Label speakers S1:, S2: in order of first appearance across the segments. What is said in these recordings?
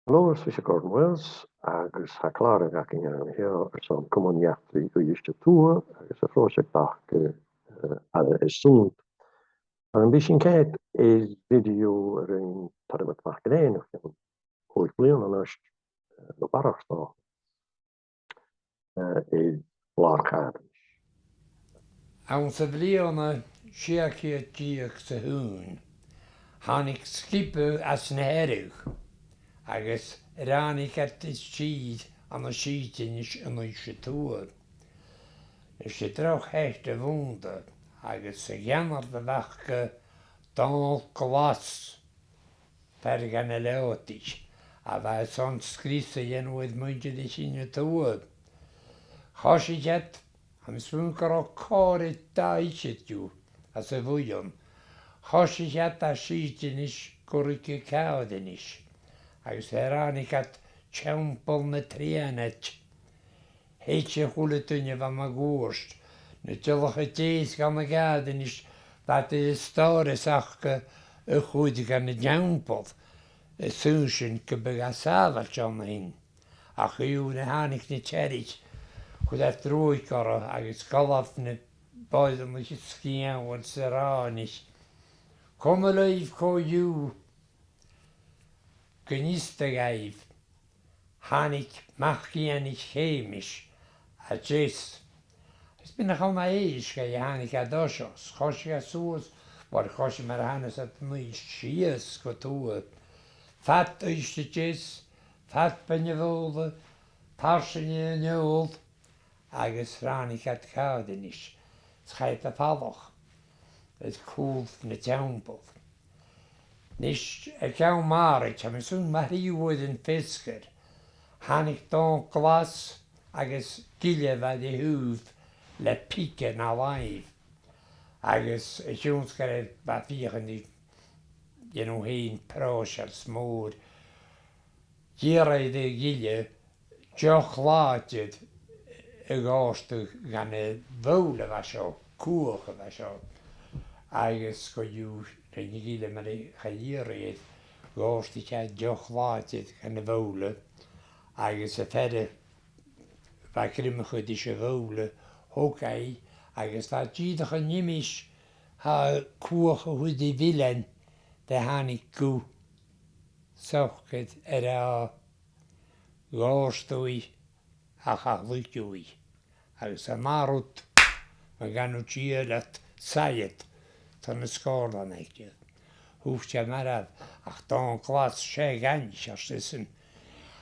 S1: Lewis is Gordon Wells agus ha klare gaking an her som kommuniatri go juste toe agus a projectach is soen. An bishin keit is video erin tar met markleen of ooit blean an as de barsta is laargaat.
S2: An sa bliana siakie diach sa hún, hannig skipe as na herug, agus rannig at is siid an a siidinis an oise toer. Is je droch hechte wonde, agus sa jannar de wachke dan glas, per gan a leotis, a wij son skrisse jen ooit muntje de sinne toer. Chosig het, am swunker o kore daichet ju, as a vujon. Chosig het a siidinis gorike kaudenis. Agus rannig at tjampel na trianet. Heetje goeletunje van mijn goorst. Natuurlijk het is gaan me gaden is dat de store zaken een goede gaan de jampel. Het sunsje kebega savaltjan heen. Ach je han ik niet cherig. Goed dat roeikar agus kalafne baidelijke skien wat seranisch. Kom leef ko you. Geniste geef. Han ik mag je niet chemisch. A jes. Es bin noch einmal eis, ge han ich adoshos. Chosh ja sus, war chosh mer hanes at nui schies gotu. Fat is de jes, fat ben je wolde, parsen je nul. Agus ran ich at kaudenisch. Schait a pavach. Het koelt ne tempel. Nicht a kau marit, am sun mari woden fisker. Han ich don glas. Agus gille va de húf le pike na laif. Agus sjónskare va fígandi heen prósar smór. Gera de gille joch látid gástu gan vóle va sjó, kúcha va sjó. Agus go jú reyni gille mar chaíreid gástu tja joch látid gan vóle. Agus ferre va grimmige die vole, hokai, agus va giedige nimis, ha koege hoe die willen, de hanik koe. Zocht a gaastoi, a gachwitjoi. Agus a marut, we gaan nu dat sayet, dan het scoren ekje. Hoeft je maar af, ach dan klas, she gans, als is een.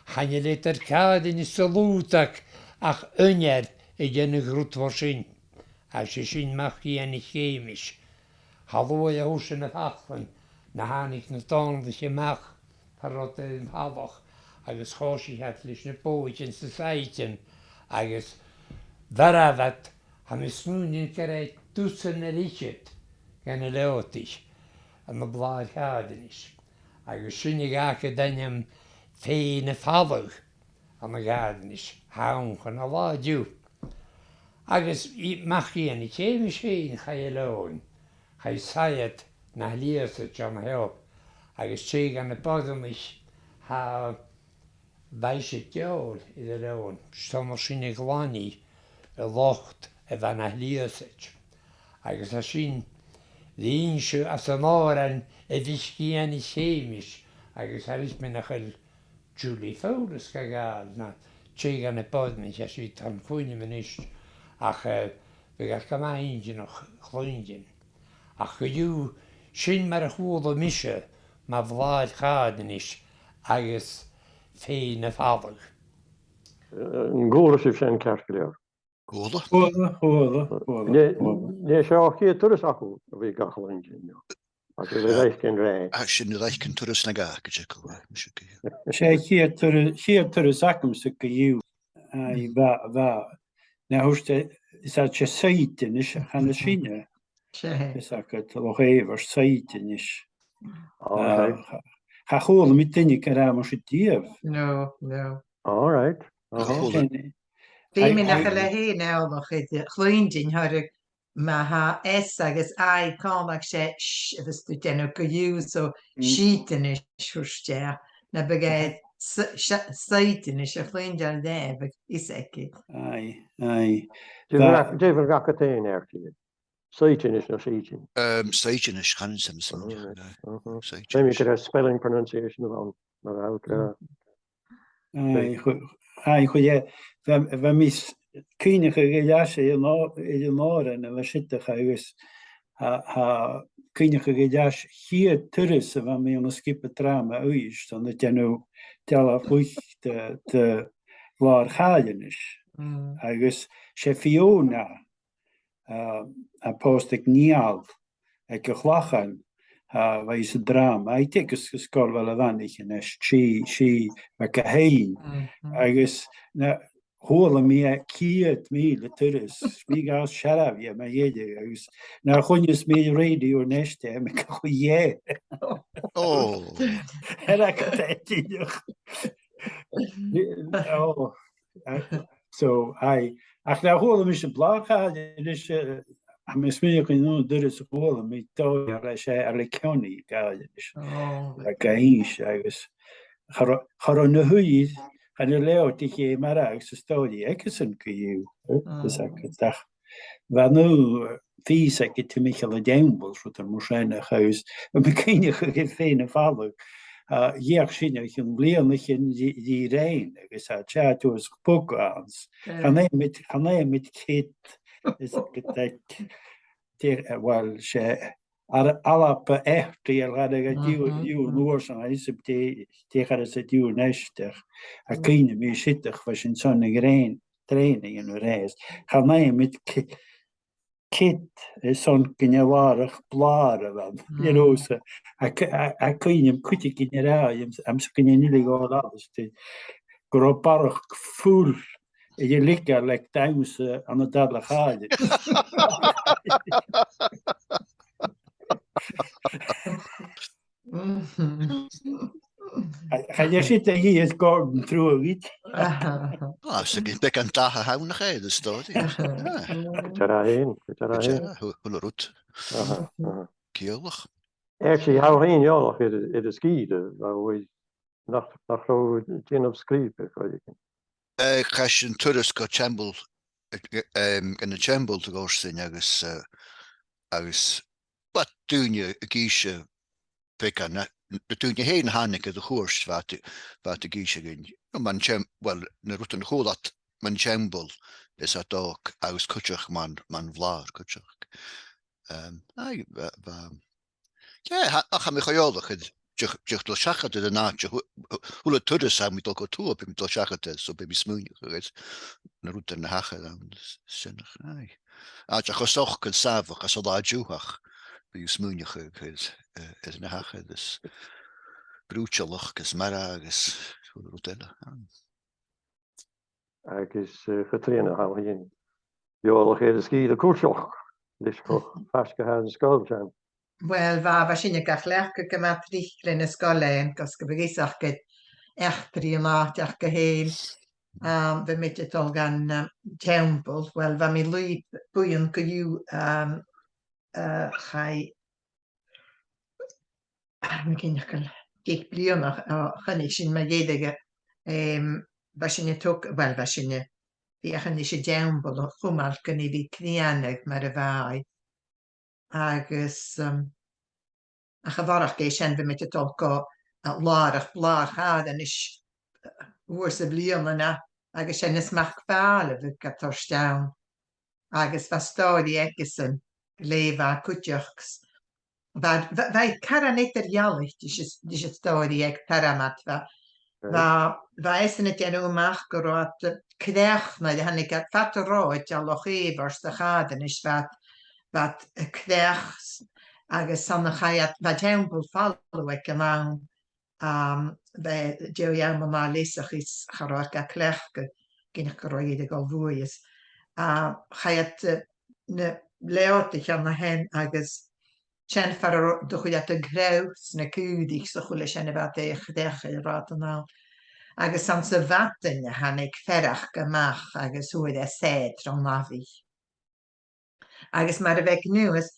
S2: Han je liter kaden is zo lutak, ach önjer genne grutvarsin. Als je sin mag je niet chemisch. Hallo je husen het achten. Na han ik niet aan dat je mag. Parot in hallig. Agus chosi het lis ne pootjes te seiten. Agus varavat. Han is nu niet kere tussen richet. Genne leotis. En de blad gaden is. Agus sinne gake denjem feine fallig. An de gaden is. Haunchen a ladju. Agus mag je niet chemisch heen, ga je loon. Ga je sayet na liefst jan help. Agus tjeg aan de bodem is ha weisje jol in de loon. Stommer sinne glani, locht van na liefst. Agus a sin de inche as an oren viskien is chemisch. Agus har is me nachel Julie Foulis gegaan. Na, tjeg aan de bodem is as je tan koeine me nicht. Ach, we gaan kama eentje nog gloeien. Ach, je sin maar goede misje, maar vlaad gaden is, agus feine vader.
S1: Een goede is zijn kerkeleer.
S3: Goede.
S1: Nee, zo geen toerist akku, we gaan gloeien. Als je reis kan rijden.
S4: Als je niet reis kan toerist naar gaan,
S3: Zij hier toerist akku stukken je. Na hoeste is dat je seiten is gaan de China. Is dat het nog even seiten is. Ga gewoon met dingen kan je dief.
S5: No.
S1: All right.
S5: Bí mi nach le hé ná noch chluindin har ma ha es agus ai cáach sé agus du den go dú so síten is chuste na begéid saitin is chluinte an dé is ekki.
S3: Ai.
S1: Dúfar gachatain airtíí. Saitin is nó sítin.
S4: Saitin is chanan sem
S1: Maybe you could have spelling pronunciation of on.
S3: Ai, chuide bheit mis cínecha go leasa idir náran a bheit sitach agus cínecha go leas chiad turas a bheit mé an skipa drama uis an déanú deala chuich de bhlár cháilenis. Agus sé fiona a póstig níall ag go chlachan bheit is a drama. Ai tegus go scór bhil a bhanig in sí me go hain. Agus hóla mí ciad míle turas mí gas searabhí me héidir agus na chuinnes mí réidir neiste me go dhé. So ach na hóla mis an blácha mis mé nó duras hóla mí tó lei sé ar le ceannaí gáile a gaís agus char an na thuíd an na leirtí ché mar agus sa stóí agus an goú bheit nó fí go tu Michael a Dembal ru an mar chus a me céine chu gé féin fála dhéach sinne an blianach in dí réin agus a teús póáns chané mit cé bhil sé alapa échtaí ar ra dú nuair san isip téchar a dú neisteach a cíine mí siteach fa sin sonna réin tréning in réis. Chané mit kit is son gynnewarach blar a bheith. Lerósa a cíinem cuite gynne rá am sa gynne nili gáil agus go barach fúl idir ligar le damsa an a dadla cháide. Chaide sit hí is garden trú a vít.
S4: So be an dacha hánach é a stódi. Hula rút. Ciolach.
S1: Actually, how heen jolach it is skiede, we nach gin op skriep.
S4: Chas an turas go chambal gan a chambal to go sin agus wat dúne a gíise pe dúne héin hannig a chós wat a gíise gin. Man well na rutan cholat man chambal is a dog agus kutach man vlár kutach. Ach mi choolach Jucht lo seachad a ná húla turas sam mit go tú be mit seachate so be mi smúne chuéis na rúta na hacha an sinnach. A chosoch gan safach a lá dúach be smúne chugus is na hacha is brúteach gus mar agus rúile.
S1: Agus getréine ha hien Jolach a ski a koersoch. Dis ferske ha an sskoilm.
S5: Well, bha sinne gach lecha go mat trílen na scoléin, gus go begéach go echtrí an áteach go héin be mit tol gan Temple, well bha mi lui buan goú chai cinnechel geik bliannach chunnig sin me géige ba sinne to well bha sinne bhíchan is sé Temple og chumal gan i bhí cníannig mar a bhai. Agus a chafarach gé sin be mit tol go lárach blár hádan is uair sa blianana agus sin is mach bála bfu go torstein. Agus bha stádi egesan léha kuteachs. Bheit caran étar jalich dis a stádi ag taramat bha esan it enú mach go rát kréchna de hannig at fataráid a loch évars a chádan is wat kréchs agus sanna chaiad va Temple follow ag amán be Joe ma leach is chará a cléchke ginnech go roiide go bhuias. Chaiad na leirteach an na hen agus tsin far do chuid a grous na cúdig so chule sin bheit é chdeche rá an ná. Agus an sa vatain hannig ferach goach agus huaid a séid an navi. Agus mar a bheith nuas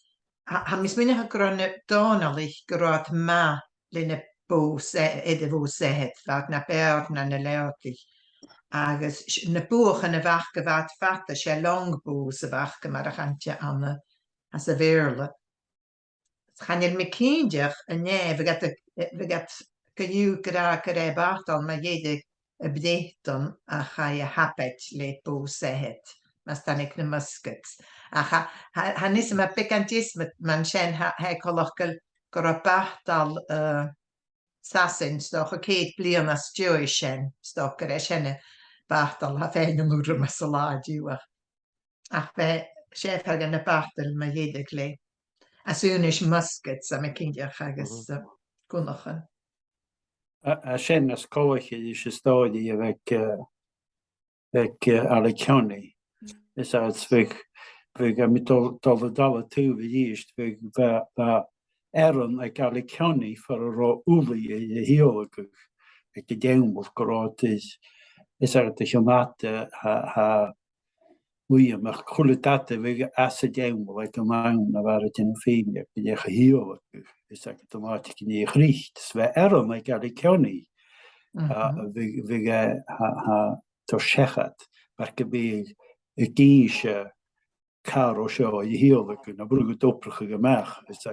S5: ha mis minine go an dánalich gorát má linne bws idir fwy sehet fag na berg na na leotig. Agus na buach yn y fach gyfad fat a sé long bws y fach gymar a chantio am as y feirle. Chan i'r mecyndiach yn ne, fe gat gyw gyda bartal ma jedig y bdeton a chai a habet le bws sehet. Mas dan ik na muskets. A ha nis yma bigantism man sien ha collochgal gyda bartal sasyn stoch o ceid blion as diwy sien stoch gyda sienne bartal ha fein yn lwr yma salad yw ach fe chef hag yn y bartal ma jedig le. As soon as muskets am kindiach agus kunnachan.
S3: A sin as cóiche is se stádi vek Alicante. Is als vek mi dal tú vi jíist vek eran ag Alicante for a ra uli I hiolagug ag de deunbol gorát is de jonate ha Williamach chulitate veg as deunbol ag maun na war in féine ag de hiolagug is automatic in richt. Sve eran ag Alicante veg ha to sechat marke be díise car o seo I hiolagug na brugad oprige gemach is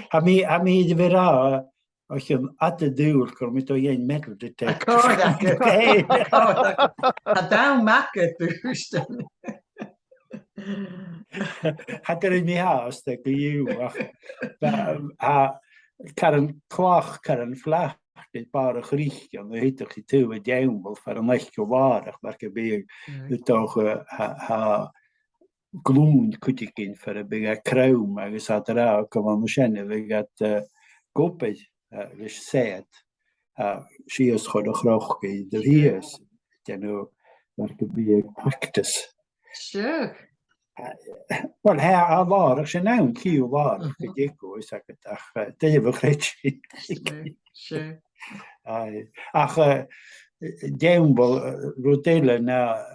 S3: ha mi de vera och en atte dúr kom mit ein metal detect.
S5: A down market boosten.
S3: Had in mi haast go you Karen kwach Karen flach dit bare griech an heter tu a deunbol for an echt gewaardig marke be toch ha gloen kutikin for a big kraum agus hat ra kom an senne we gat gope vis said she is chod a chrochke de hies marke be practice.
S5: Sure.
S3: Well, ha var sin naun kiu var gediko is ach de begreet.
S5: Sure.
S3: Ach deunbol rodele na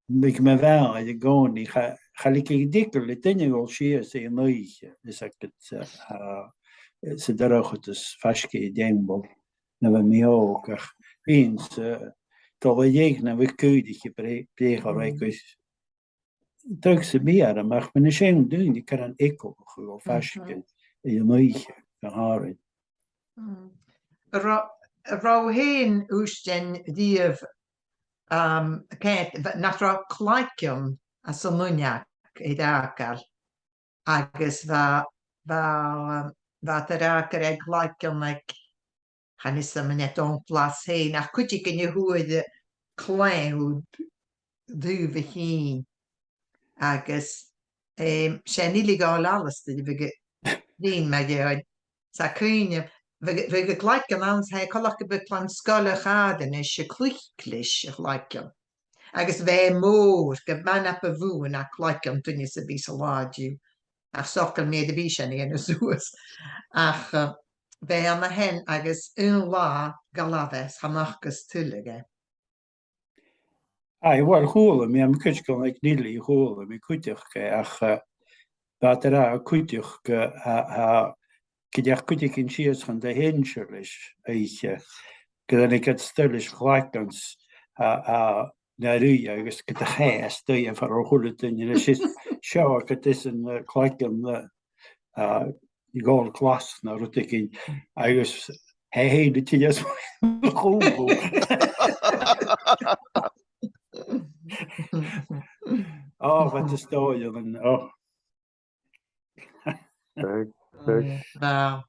S3: mig me wel je goni ga ik dikkel le dinge ol sie se noiche is se darocht is faske deunbol na we mi ook ach eens to we na we kudige pleger is Turkse meer, maar men is geen doen. Je kan een eco of vastje in je nooitje van haren.
S5: Rauw heen oesten die kent natra klaikjon as een lunjak idakal. Agus va te raker klaikjon like han is een net on plas heen. Ach kut je kan je hoe de klein hoe duwe heen. Agus sé illegal alles dín me dé sa cuine vi gleik an ans he choch be plan skolle gaden is se kluchlis leiken. Agus bheit mór go man ap a bhúin a chleicem dunne sa bí saláú ach sochel mé de bí sin ana suas ach bheit an na hen agus un lá galaves hanachgus tuige.
S3: Wel hole mi am kutkom ik nili hole mi kutich ach dat er kutich ha kidach kutik in chies van de hencherlich ik ik het stillis gelijkens na ru agus get de gas do je van hole in je show het is een gelijken die goal klas na rutikin agus he de chies Oh, wat is dat, jongen? Oh.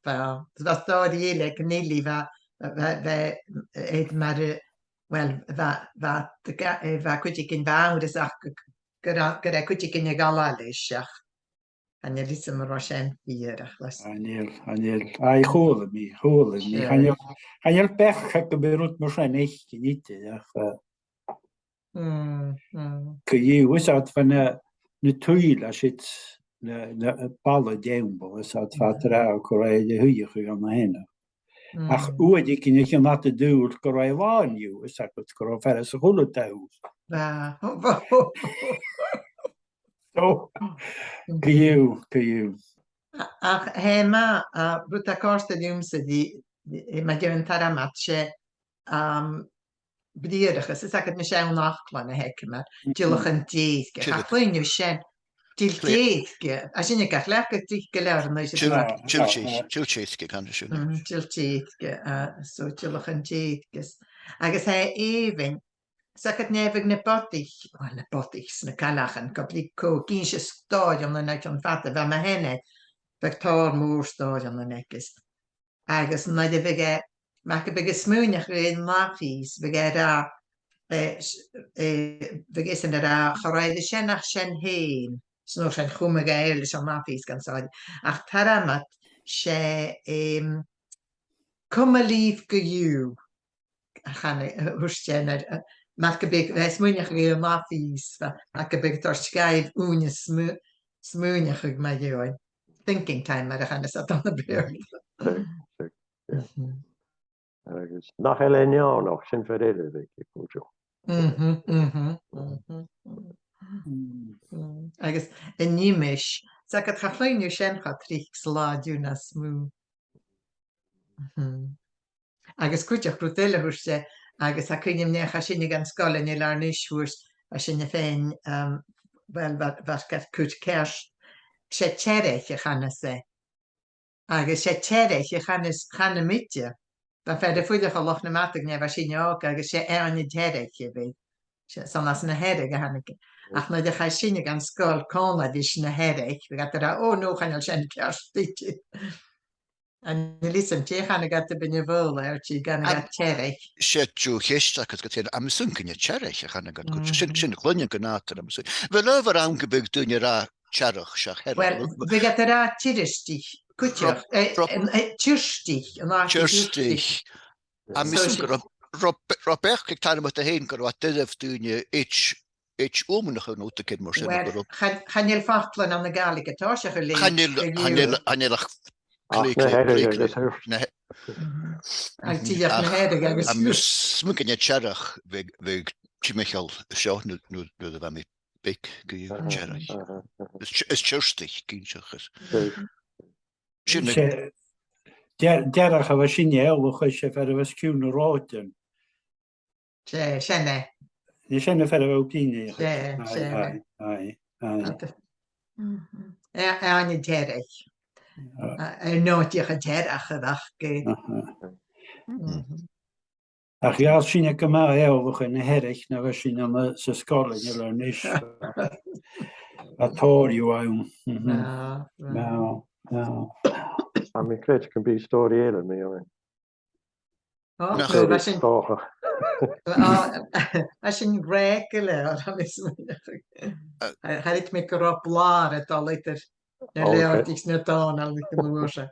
S5: Wel. Dat staat eerlijk, Nelly, waar kun je in bouwen, dus kun je in je galalisch, ja. En je liet me waarschijnlijk hier.
S3: Anil, holen me. Han je pech, ik beroet waarschijnlijk niet, ja. Je was uit van de tuil als het de ballen deunbol is uit vader ook de huie gegaan heen. Ach, hoe ik in je na te doen, korrij waan je, is dat het korrij verder zo goed thuis. Zo, kun je.
S5: Ach, hema, bruta kosten jumse mae diwn taramat se bdierach ys ag me se nachlan a hek yma dilach yn dydd ge
S4: Tilach.
S5: chachlwyn yw sen dil dydd ge a sy'n ei gall ag ydych gylawr yn oes
S4: Chilchith gan siwn.
S5: dil dydd ge so dilach yn dydd ges agos he even Sacad nefig na bodich na calach yn gobli co gyn se stod yn yna yn fata fe mae henne vector môr stod yn yna ges agos na de vige maak bige smúneach in mafis vige ra vige sin ra choráide sinnach sin héin snor sin chumige eile an mafis gan sáid ach taramat sé cum a líf go dú chan hústenar Maak big smúneach go mafis maak big tar skyib úne smúneach me join. Thinking time mar a chan at an beer.
S1: Nach Elenia noch sin verrede Pujo.
S5: Agus en níimiis sa het chaflein sin cha triks láú na smú. Agus kuteach brutelle hu se agus ha kunnim ne cha sinnig an sskolen i larnisús a sinnne féin wel wat kut kerst sé tjerech channe se. Agus sé tjerech channe mitje. Dan verder fuidir go loch na matig ne war sin ook agus sé an tjerech be. San as na herre hanneke. Ach na de cha sinnig an skol kona di na herech, gat er no gan sin kerst ditje. En listen gaan gat ben je wel gan gat tjerech.
S4: Setú héist go am sunkin tjerech gan sin glunne gnater am. Well over aangebug doen je ra tjerch se her.
S5: Well we gat er tjirstich. Kutjach tjirstich.
S4: Tjirstich. Am Robert ik tar met de heen go wat def doen je iets omenach no te ken mor.
S5: Gaan je fatlen aan de galike tasje gele.
S4: Smuken je tjerch vi Michael sjá nu de war mit big tjerch. Is tjirstich ginchches.
S3: Derach a sin each chu sé fer was cún ráten.
S5: Senne.
S3: Ní sinnne fer opíine.
S5: An derech. Nóach a derach a ge.
S3: Ach ja sinne go ma each in herich na was sin an se sskolen er nis. Atóú an.
S1: I mean, it can be story in me.
S5: sin gréile het me go op lá a liter leis netá se.